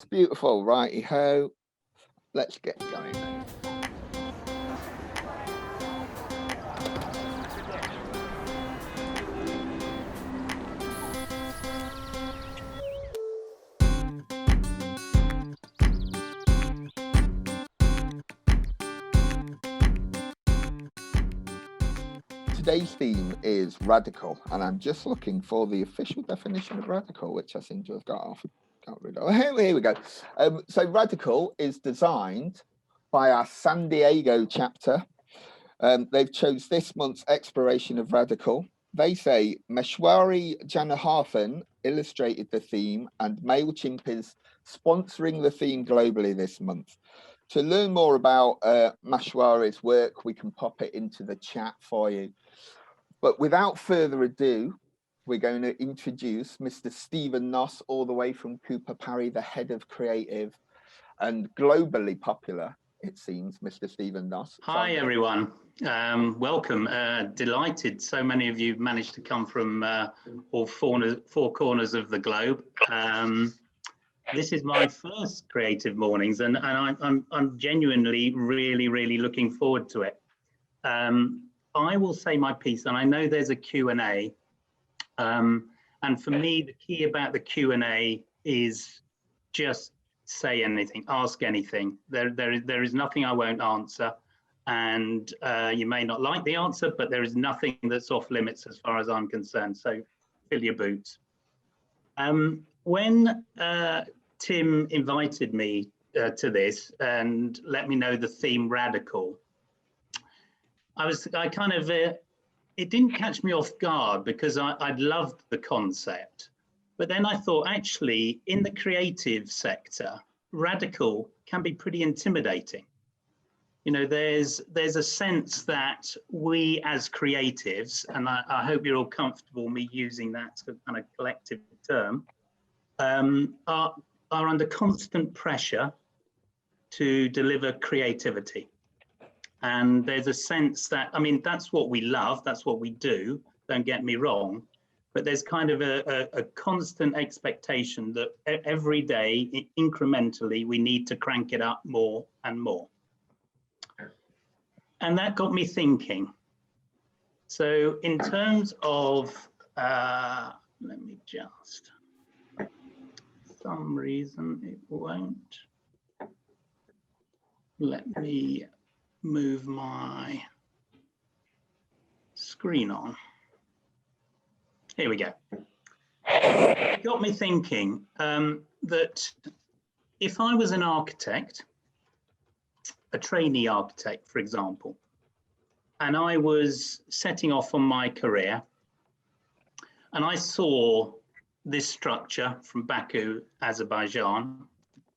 It's beautiful, righty ho. Let's get going then. Today's theme is radical, and I'm just looking for the official definition of radical, which I seem to have got off. Can't read it. Here we go. So radical is designed by our San Diego chapter. They've chose this month's exploration of radical. They say Meshwari Janaharthan illustrated the theme, and MailChimp is sponsoring the theme globally this month. To learn more about Meshwari's work, we can pop it into the chat for you. But without further ado, we're going to introduce Mr. Stephen Noss, all the way from Cooper Parry, the head of creative and globally popular, it seems, Mr. Stephen Noss. Hi, everyone. Welcome. Delighted so many of you managed to come from all four corners of the globe. This is my first Creative Mornings, and I'm genuinely really looking forward to it. I will say my piece, and I know there's a Q&A. And for me, the key about the Q&A is just say anything, ask anything. There is nothing I won't answer, and you may not like the answer, but there is nothing that's off limits as far as I'm concerned. So fill your boots. When Tim invited me to this and let me know the theme radical, I kind of it didn't catch me off guard because I'd loved the concept. But then I thought, actually, in the creative sector, radical can be pretty intimidating. You know, there's a sense that we as creatives, and I hope you're all comfortable me using that kind of collective term, are under constant pressure to deliver creativity. And there's a sense that, I mean, that's what we love, that's what we do, don't get me wrong. But there's kind of a constant expectation that every day, incrementally, we need to crank it up more and more. And that got me thinking. So in terms of, let me just, for some reason it won't let me move my screen on. Here we go. It got me thinking that if I was an architect, a trainee architect, for example, and I was setting off on my career, and I saw this structure from Baku, Azerbaijan,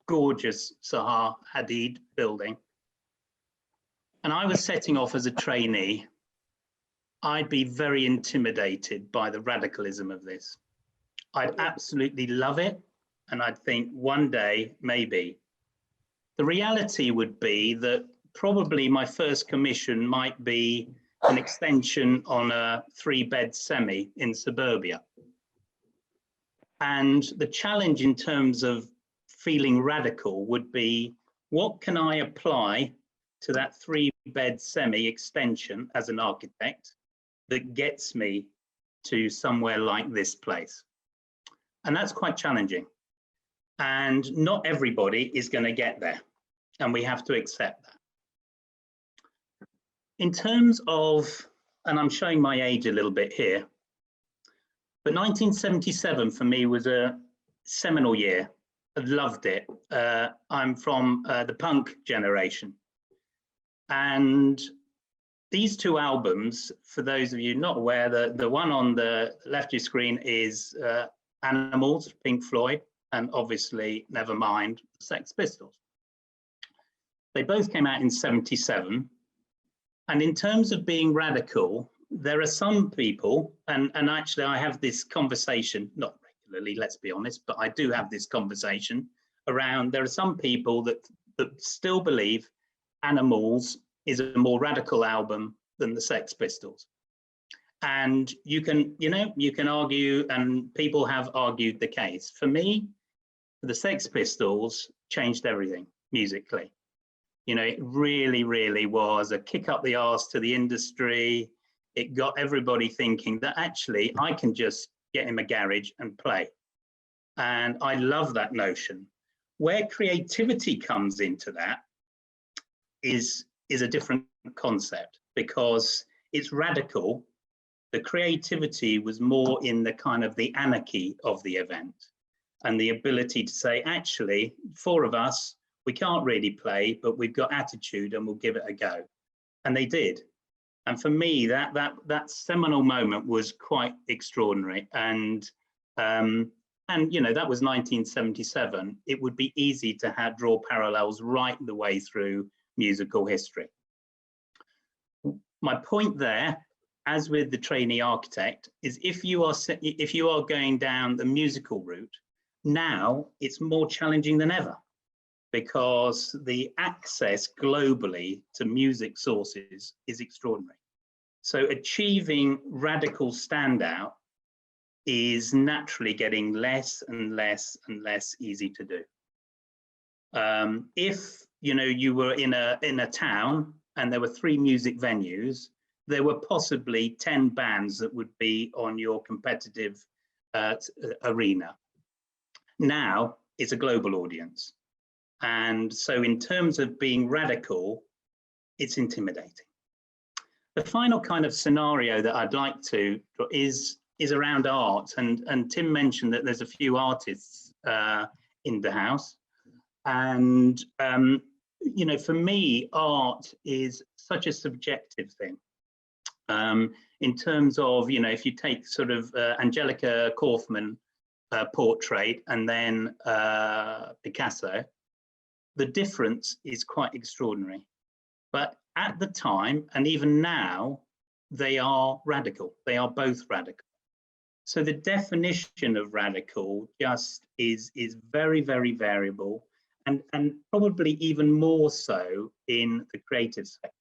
gorgeous Zaha Hadid building, and I was setting off as a trainee, I'd be very intimidated by the radicalism of this. I'd absolutely love it, and I'd think one day, maybe. The reality would be that probably my first commission might be an extension on a 3-bed semi in suburbia. And the challenge in terms of feeling radical would be, what can I apply to that 3-bed semi extension as an architect that gets me to somewhere like this place? And that's quite challenging. And not everybody is going to get there. And we have to accept that. In terms of, and I'm showing my age a little bit here, but 1977 for me was a seminal year. I loved it. I'm from the punk generation. And these two albums, for those of you not aware, the one on the left of your screen is Animals, Pink Floyd, and obviously Nevermind, Sex Pistols. They both came out in '77. And in terms of being radical, there are some people, and actually I have this conversation, not regularly, let's be honest, but I do have this conversation around, there are some people that still believe Animals is a more radical album than the Sex Pistols. And you can argue, and people have argued the case. For me, The Sex Pistols changed everything musically. You know, it really, really was a kick up the arse to the industry. It got everybody thinking that actually I can just get in my garage and play. And I love that notion. Where creativity comes into that is a different concept, because it's radical. The creativity was more in the kind of the anarchy of the event and the ability to say, actually, 4 of us, we can't really play, but we've got attitude and we'll give it a go. And they did. And for me, that seminal moment was quite extraordinary. And you know, that was 1977. It would be easy to draw parallels right the way through musical history. My point there, as with the trainee architect, is if you are going down the musical route, now it's more challenging than ever, because the access globally to music sources is extraordinary. So achieving radical standout is naturally getting less and less and less easy to do. If you know you were in a town and there were 3 music venues, there were possibly 10 bands that would be on your competitive arena. Now it's a global audience. And so in terms of being radical, it's intimidating. The final kind of scenario that I'd like to is around art. And Tim mentioned that there's a few artists in the house. And, you know, for me, art is such a subjective thing. In terms of, you know, if you take sort of Angelica Kaufman portrait and then Picasso, the difference is quite extraordinary. But at the time, and even now, they are radical. They are both radical. So the definition of radical just is very, very variable, and probably even more so in the creative sector.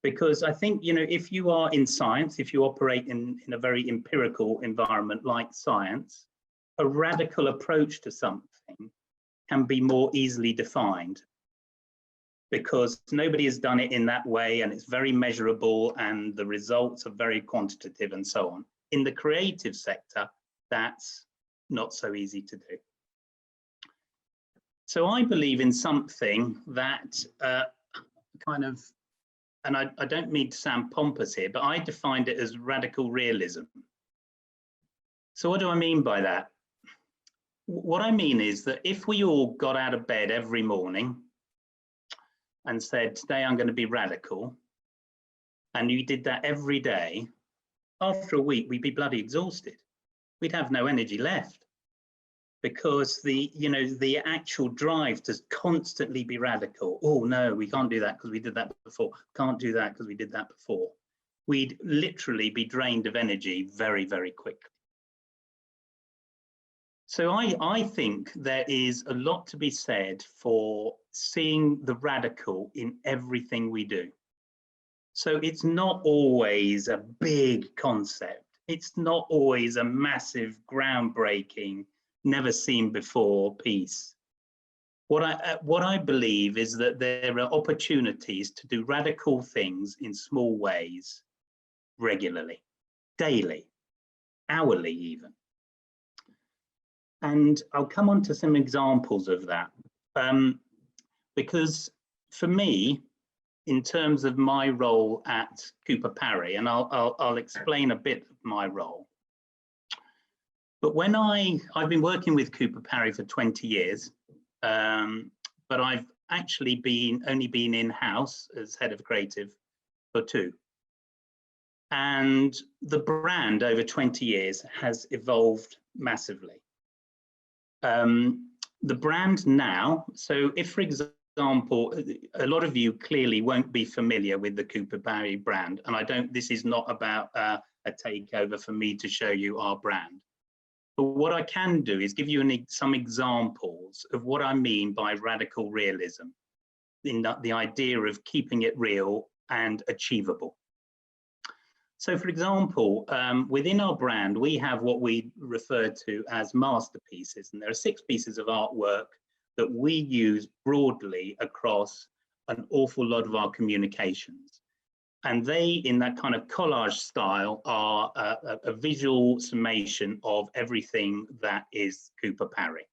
Because I think, you know, if you are in science, if you operate in a very empirical environment like science, a radical approach to something can be more easily defined, because nobody has done it in that way, and it's very measurable, and the results are very quantitative and so on. In the creative sector, that's not so easy to do. So I believe in something that kind of, and I don't mean to sound pompous here, but I defined it as radical realism. So what do I mean by that? What I mean is that if we all got out of bed every morning and said, today I'm going to be radical, and you did that every day, after a week, we'd be bloody exhausted. We'd have no energy left, because the actual drive to constantly be radical. Oh no, we can't do that because we did that before. Can't do that because we did that before. We'd literally be drained of energy very, very quickly. So I think there is a lot to be said for seeing the radical in everything we do. So it's not always a big concept. It's not always a massive, groundbreaking, never seen before piece. What I believe is that there are opportunities to do radical things in small ways, regularly, daily, hourly even. And I'll come on to some examples of that, because for me, in terms of my role at Cooper Parry, and I'll explain a bit of my role. But when I've been working with Cooper Parry for 20 years, but I've actually only been in-house as head of creative for 2. And the brand over 20 years has evolved massively. The brand now, so if, for example, a lot of you clearly won't be familiar with the Cooper Parry brand, and this is not about a takeover for me to show you our brand. But what I can do is give you some examples of what I mean by radical realism, in the idea of keeping it real and achievable. So for example, within our brand, we have what we refer to as masterpieces, and there are 6 pieces of artwork that we use broadly across an awful lot of our communications. And they, in that kind of collage style, are a visual summation of everything that is Cooper Parry.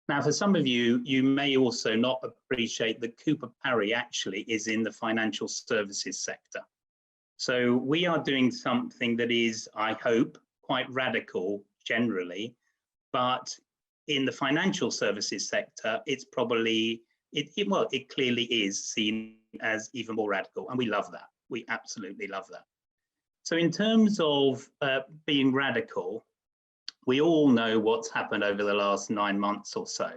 Now, for some of you, you may also not appreciate that Cooper Parry actually is in the financial services sector. So we are doing something that is, I hope, quite radical generally, but in the financial services sector, it's probably, it clearly is seen as even more radical, and we love that. We absolutely love that. So in terms of being radical, we all know what's happened over the last 9 months or so.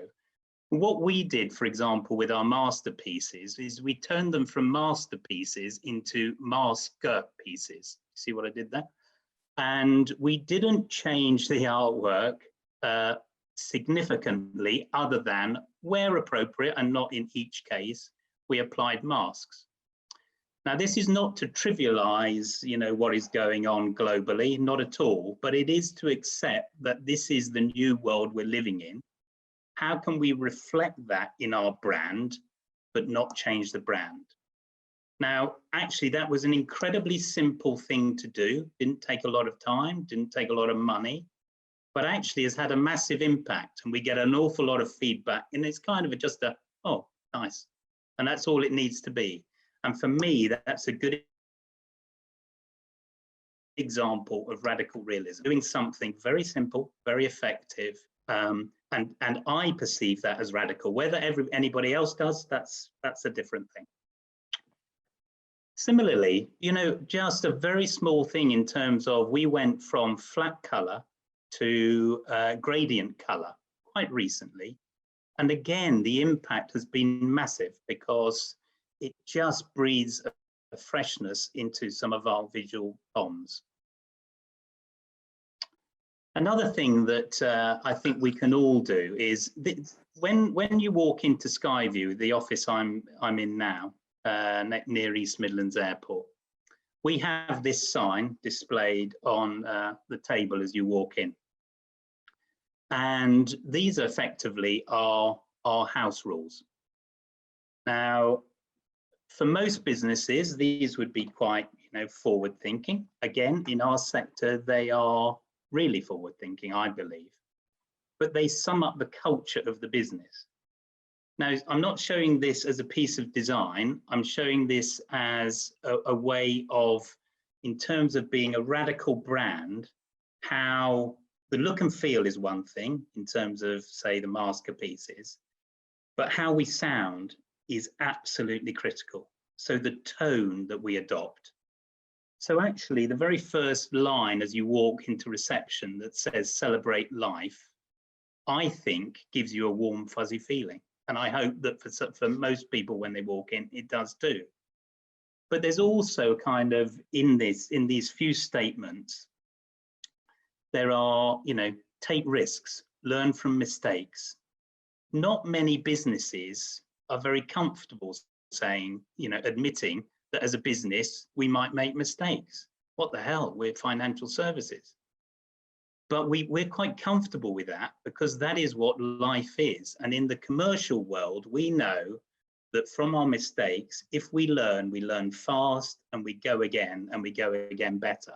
What we did, for example, with our masterpieces is we turned them from masterpieces into masterpieces. See what I did there? And we didn't change the artwork significantly, other than where appropriate and not in each case, we applied masks. Now, this is not to trivialize, what is going on globally, not at all, but it is to accept that this is the new world we're living in. How can we reflect that in our brand, but not change the brand? Now, actually, that was an incredibly simple thing to do. Didn't take a lot of time, didn't take a lot of money, but actually has had a massive impact. And we get an awful lot of feedback. And it's kind of just oh, nice. And that's all it needs to be. And for me, that's a good example of radical realism, doing something very simple, very effective. And I perceive that as radical. Whether anybody else does, that's a different thing. Similarly, just a very small thing in terms of we went from flat color to gradient color quite recently. And again, the impact has been massive because it just breathes a freshness into some of our visual bombs. Another thing that I think we can all do is when you walk into Skyview, the office I'm in now, near East Midlands Airport, we have this sign displayed on the table as you walk in. And these effectively are our house rules. Now, for most businesses, these would be quite, forward thinking. Again, in our sector, they are really forward thinking, I believe, but they sum up the culture of the business. Now, I'm not showing this as a piece of design. I'm showing this as a way of, in terms of being a radical brand, how the look and feel is one thing in terms of, say, the masterpieces, but how we sound is absolutely critical. So the tone that we adopt. So actually, the very first line as you walk into reception that says celebrate life, I think gives you a warm, fuzzy feeling. And I hope that for most people when they walk in, it does too. But there's also kind of in these few statements, there are, take risks, learn from mistakes. Not many businesses are very comfortable saying, admitting that as a business, we might make mistakes. What the hell, we're financial services. But we're quite comfortable with that because that is what life is. And in the commercial world, we know that from our mistakes, if we learn fast and we go again and we go again better.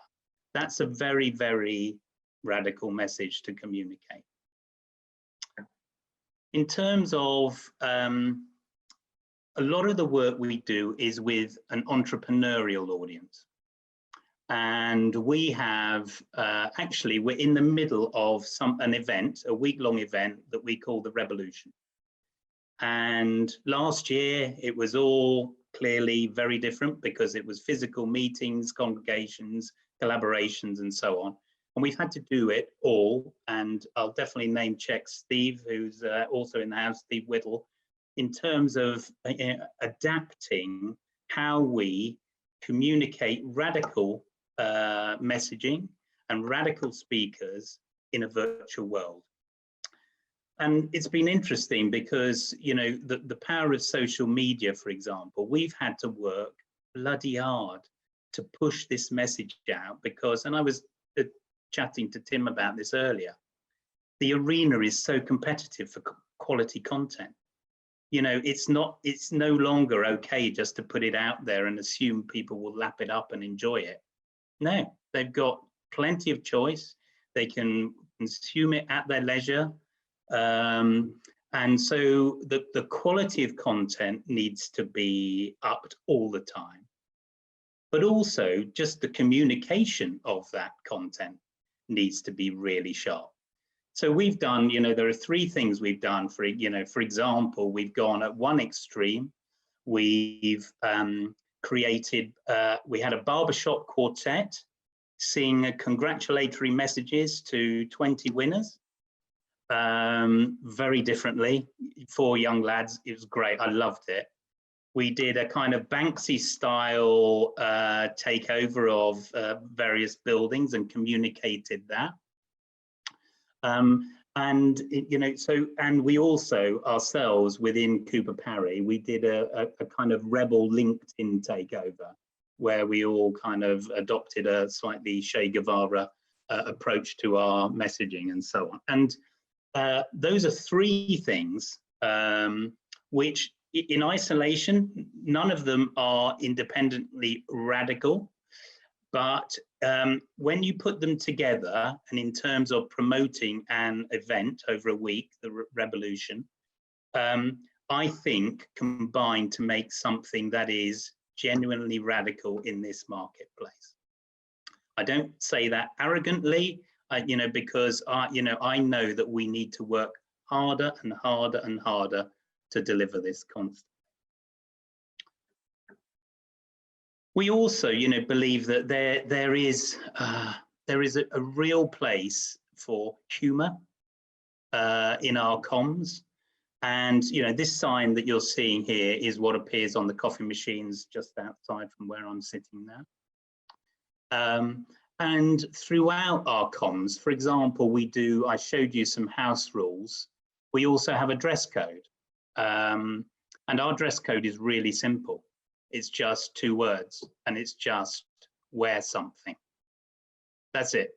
That's a very, very radical message to communicate. In terms of a lot of the work we do is with an entrepreneurial audience. And we have, actually, we're in the middle of an event, a week-long event that we call the Revolution. And last year, it was all clearly very different because it was physical meetings, congregations, collaborations, and so on. And we've had to do it all. And I'll definitely name check Steve, who's also in the house, Steve Whittle, in terms of adapting how we communicate radical messaging and radical speakers in a virtual world. And it's been interesting because, the power of social media, for example, we've had to work bloody hard to push this message out, because, and I was chatting to Tim about this earlier, the arena is so competitive for quality content. You know, it's no longer okay just to put it out there and assume people will lap it up and enjoy it. No, they've got plenty of choice. They can consume it at their leisure. And so the quality of content needs to be upped all the time. But also just the communication of that content needs to be really sharp. So we've done, you know, there are 3 things we've done for, you know, for example, we've gone at one extreme. We've created, we had a barbershop quartet sing congratulatory messages to 20 winners, very differently, 4 young lads. It was great. I loved it. We did a kind of Banksy style takeover of various buildings and communicated that. And you know, so, and we also ourselves within Cooper Parry, we did a kind of rebel LinkedIn takeover, where we all kind of adopted a slightly Che Guevara approach to our messaging and so on. And those are 3 things which in isolation, none of them are independently radical. But when you put them together, and in terms of promoting an event over a week, the revolution, I think combine to make something that is genuinely radical in this marketplace. I don't say that arrogantly, you know, because you know, I know that we need to work harder and harder and harder to deliver this content. We also, you know, believe that there is a real place for humour in our comms, and you know, this sign that you're seeing here is what appears on the coffee machines just outside from where I'm sitting now. And throughout our comms, for example, I showed you some house rules. We also have a dress code, and our dress code is really simple. It's just 2 words, and it's just wear something. That's it.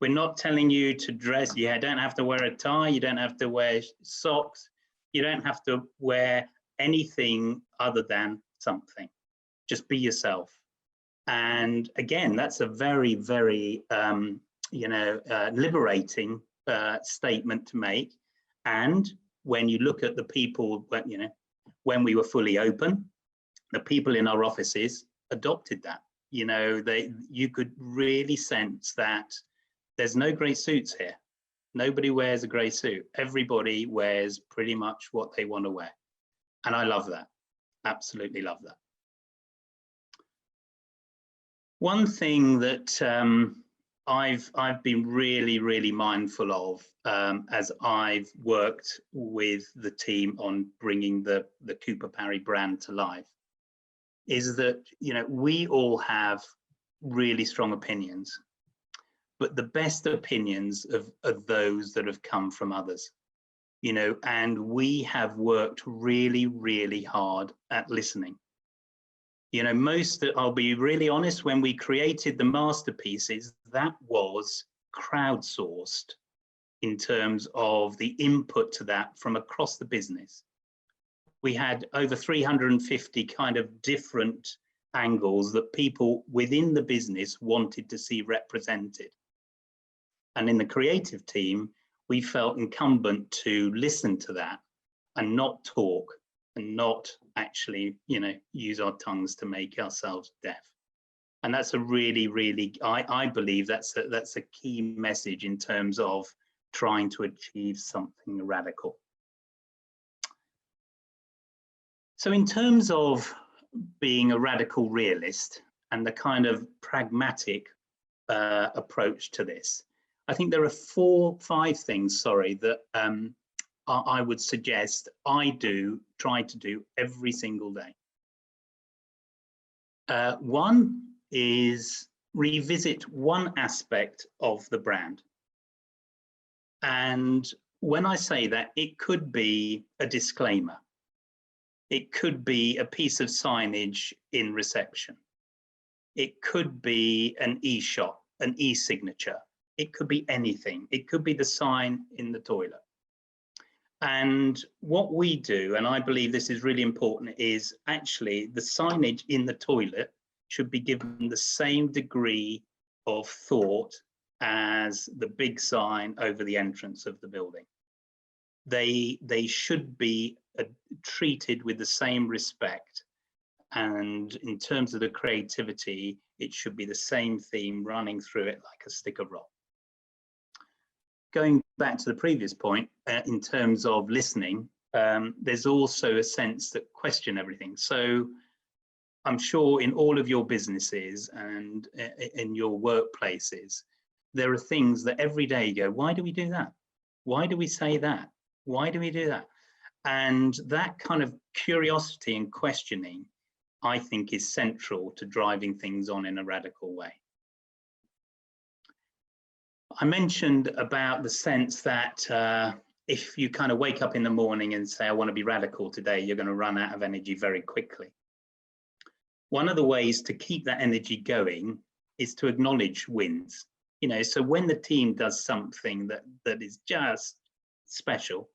We're not telling you to dress. You don't have to wear a tie. You don't have to wear socks. You don't have to wear anything other than something. Just be yourself. And again, that's a very, very, you know, liberating statement to make. And when you look at the people, you know, when we were fully open, the people in our offices adopted that. You know, you could really sense that there's no grey suits here. Nobody wears a grey suit. Everybody wears pretty much what they want to wear. And I love that. Absolutely love that. One thing that I've been really, really mindful of as I've worked with the team on bringing the Cooper Parry brand to life is that, you know, we all have really strong opinions, but the best opinions are those that have come from others, you know, and we have worked really, really hard at listening. You know, I'll be really honest, when we created the masterpieces, that was crowdsourced in terms of the input to that from across the business. We had over 350 kind of different angles that people within the business wanted to see represented. And in the creative team, we felt incumbent to listen to that and not talk and not actually, you know, use our tongues to make ourselves deaf. And that's a really, really, I believe that's a key message in terms of trying to achieve something radical. So in terms of being a radical realist and the kind of pragmatic approach to this, I think there are 5 things, sorry, that I would suggest I try to do every single day. One is revisit one aspect of the brand. And when I say that, it could be a disclaimer. It could be a piece of signage in reception. It could be an e-shot, an e-signature. It could be anything. It could be the sign in the toilet. And what we do, and I believe this is really important, is actually the signage in the toilet should be given the same degree of thought as the big sign over the entrance of the building. They should be treated with the same respect. And in terms of the creativity, it should be the same theme running through it like a stick of rock. Going back to the previous point, in terms of listening, there's also a sense that question everything. So I'm sure in all of your businesses and in your workplaces, there are things that every day you go, why do we do that? Why do we say that? Why do we do that? And that kind of curiosity and questioning, I think, is central to driving things on in a radical way. I mentioned about the sense that if you kind of wake up in the morning and say, I want to be radical today, you're going to run out of energy very quickly. One of the ways to keep that energy going is to acknowledge wins. You know, so when the team does something that is just special,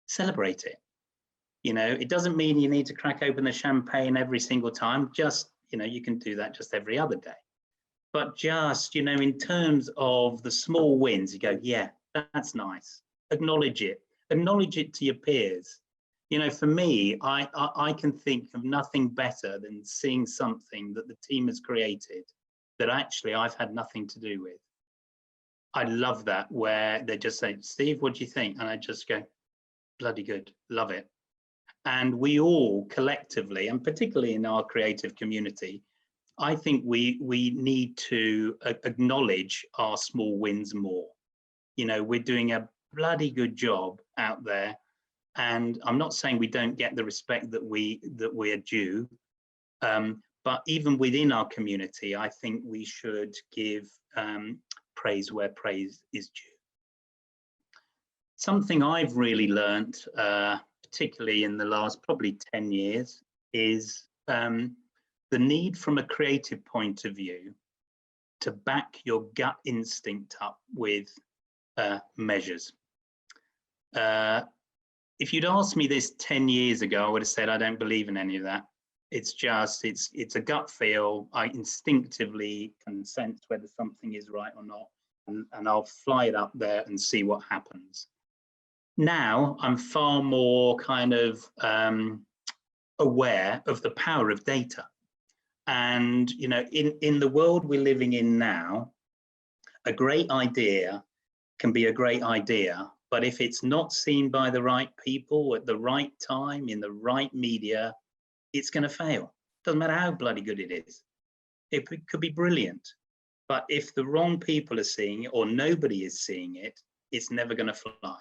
celebrate it. You know, it doesn't mean you need to crack open the champagne every single time. Just, you know, you can do that just every other day. But just, you know, in terms of the small wins, you go, yeah, that's nice. Acknowledge it. Acknowledge it to your peers. You know, for me, I can think of nothing better than seeing something that the team has created that actually I've had nothing to do with. I love that, where they just say, Steve, what do you think? And I just go, bloody good, love it. And we all collectively, and particularly in our creative community, I think we need to acknowledge our small wins more. You know, we're doing a bloody good job out there. And I'm not saying we don't get the respect that we are due, but even within our community, I think we should give praise where praise is due. Something I've really learned, particularly in the last probably 10 years, is the need from a creative point of view to back your gut instinct up with measures. If you'd asked me this 10 years ago, I would have said, I don't believe in any of that. It's just, it's a gut feel. I instinctively can sense whether something is right or not, and I'll fly it up there and see what happens. Now, I'm far more kind of aware of the power of data. And, you know, in the world we're living in now, a great idea can be a great idea, but if it's not seen by the right people at the right time, in the right media, it's going to fail. Doesn't matter how bloody good it is. It could be brilliant, but if the wrong people are seeing it or nobody is seeing it, it's never going to fly.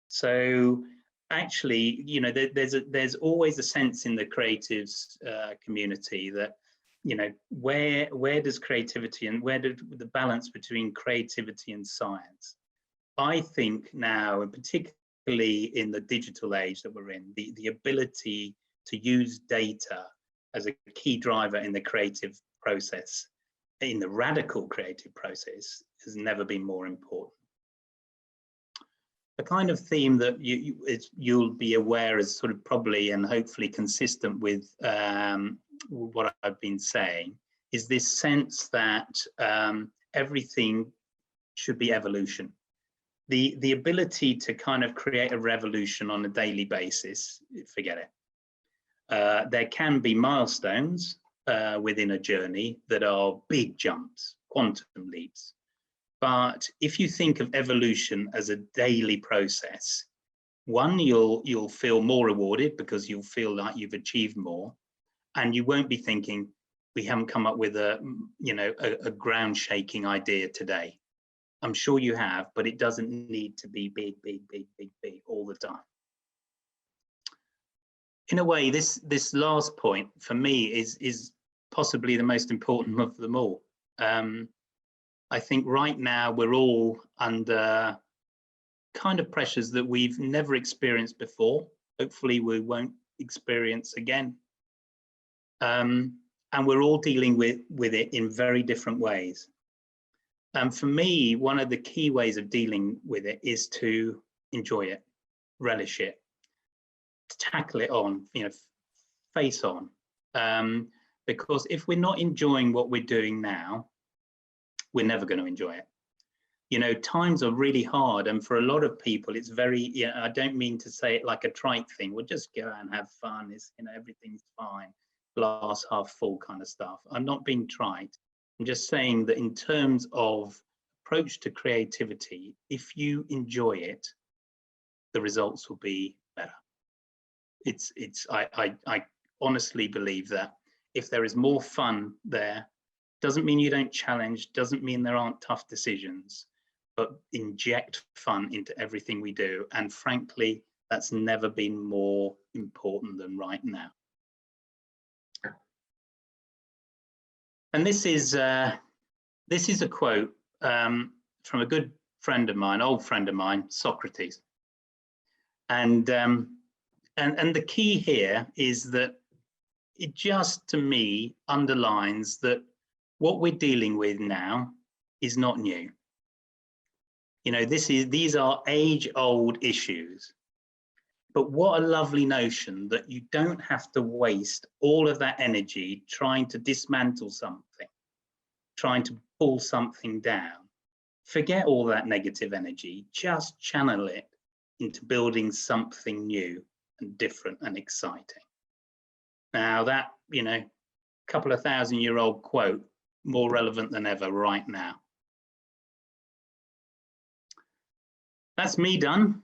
So actually, you know, there's always a sense in the creatives community that, you know, where does creativity and where do the balance between creativity and science? I think now, and particularly in the digital age that we're in, the ability to use data as a key driver in the creative process, in the radical creative process, has never been more important. The kind of theme that you'll be aware is sort of probably and hopefully consistent with what I've been saying is this sense that everything should be evolution. The ability to kind of create a revolution on a daily basis, forget it. There can be milestones within a journey that are big jumps, quantum leaps. But if you think of evolution as a daily process, one, you'll feel more rewarded because you'll feel like you've achieved more, and you won't be thinking, we haven't come up with a ground shaking idea today. I'm sure you have, but it doesn't need to be big all the time. In a way, this last point for me is possibly the most important of them all. I think right now we're all under kind of pressures that we've never experienced before. Hopefully we won't experience again. and we're all dealing with it in very different ways. And for me, one of the key ways of dealing with it is to enjoy it, relish it, tackle it on, face on. Because if we're not enjoying what we're doing now, we're never going to enjoy it. Times are really hard, and for a lot of people, it's very, I don't mean to say it like a trite thing. We'll just go out and have fun. It's, everything's fine, glass half full kind of stuff. I'm not being trite. I'm just saying that in terms of approach to creativity, if you enjoy it, the results will be better. I honestly believe that if there is more fun there, doesn't mean you don't challenge, doesn't mean there aren't tough decisions, but inject fun into everything we do. And frankly, that's never been more important than right now. And this is a quote from a good friend of mine, old friend of mine, Socrates. And the key here is that it just, to me, underlines that what we're dealing with now is not new. These are age-old issues. But what a lovely notion that you don't have to waste all of that energy trying to dismantle something, trying to pull something down. Forget all that negative energy, just channel it into building something new and different and exciting. Now that, couple of 1,000-year-old quote, more relevant than ever right now. That's me done.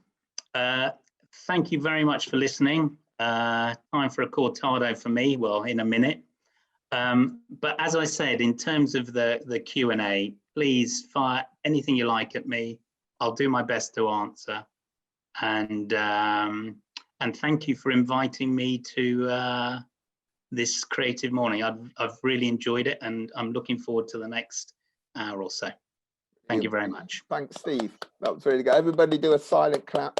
Thank you very much for listening. Time for a cortado for me, well, in a minute. But as I said, in terms of the Q&A, please fire anything you like at me. I'll do my best to answer. And thank you for inviting me to this creative morning. I've really enjoyed it, and I'm looking forward to the next hour or so. Thank you very much. Thanks, Steve. That was really good. Everybody do a silent clap.